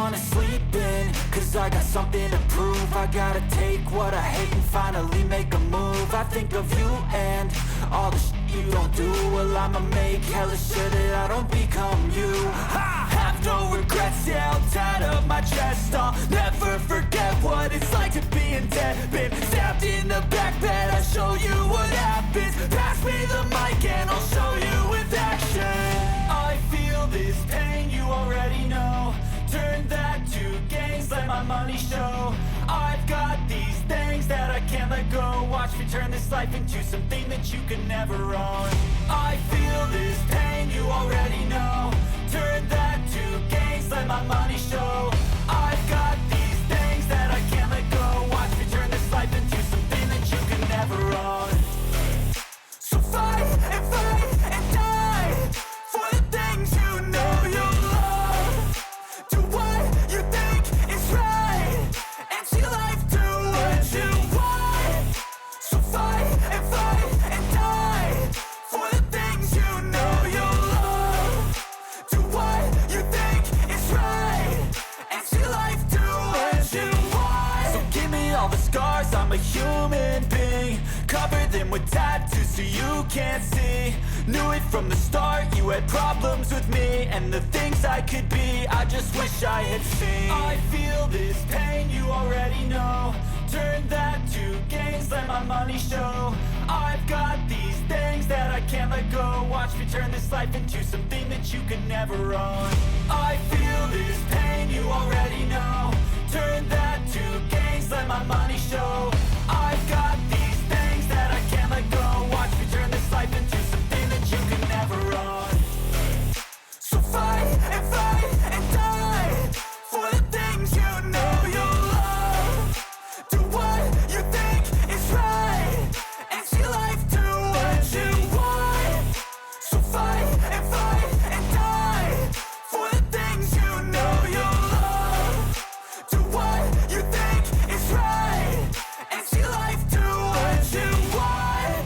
wanna sleep in, cause I got something to prove. I gotta take what I hate and finally make a move. I think of you and all the shit you don't do. Well, I'ma make hella sure that I don't become you. I have no regrets, yeah, I'll tie up my chest. I'll never forget what it's like to be in debt. Been stabbed in the back bed, I'll show you what happens. Pass me the mic and I'll show you with action. I feel this pain, you already know. Turn that to gains, let my money show. I've got these things that I can't let go. Watch me turn this life into something that you can never own. I feel this pain, you already know. Turn that to gains, let my money show. I've got these things that I can't let go. Watch me turn this life into something that you can never own. So fight and die for the things you know you love. Do what you think is right and see life do what you want. So fight and die for the things you know you love. Do what you think is right and see life do what you want. So give me all the scars, I'm a human being. Cover them with tattoos so you can't see. Knew it from the start, you had problems with me and the things I could be, I just wish I had seen. I feel this pain, you already know. Turn that to gains, let my money show. I've got these things that I can't let go. Watch me turn this life into something that you can never own. I feel this pain, you already know. Turn that to gains, let my money show. I've got these things that I can't let go. Watch me turn this life into something that you can never own. So fight and die for the things you know you love. Do what you think is right and see life do what you want. So fight and die for the things you know you love. Do what you think is right and see life do what you want.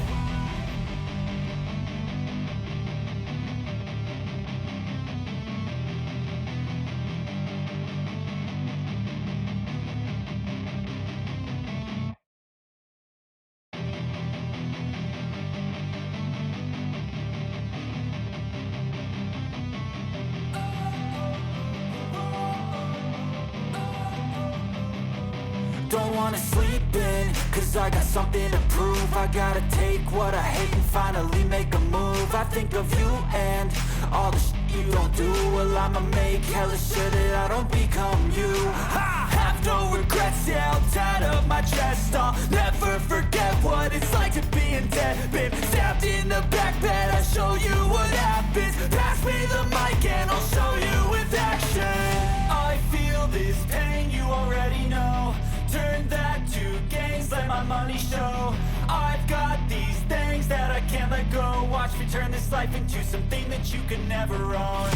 Don't wanna sleep in, cause I got something to prove. I gotta take what I hate and finally make a move. I think of you and all the shit you don't do. Well, I'ma make hella sure that I don't become you. I have no regrets, yeah, I'll tie up my chest. I'll never forget what it's like to be in debt. Been stabbed in the back bed, I'll show you what happens. Pass me the mic and I'll show you with action. I feel this pain, you already know. Turn that to gains, let my money show. I've got these things that I can't let go. Watch me turn this life into something that you can never own.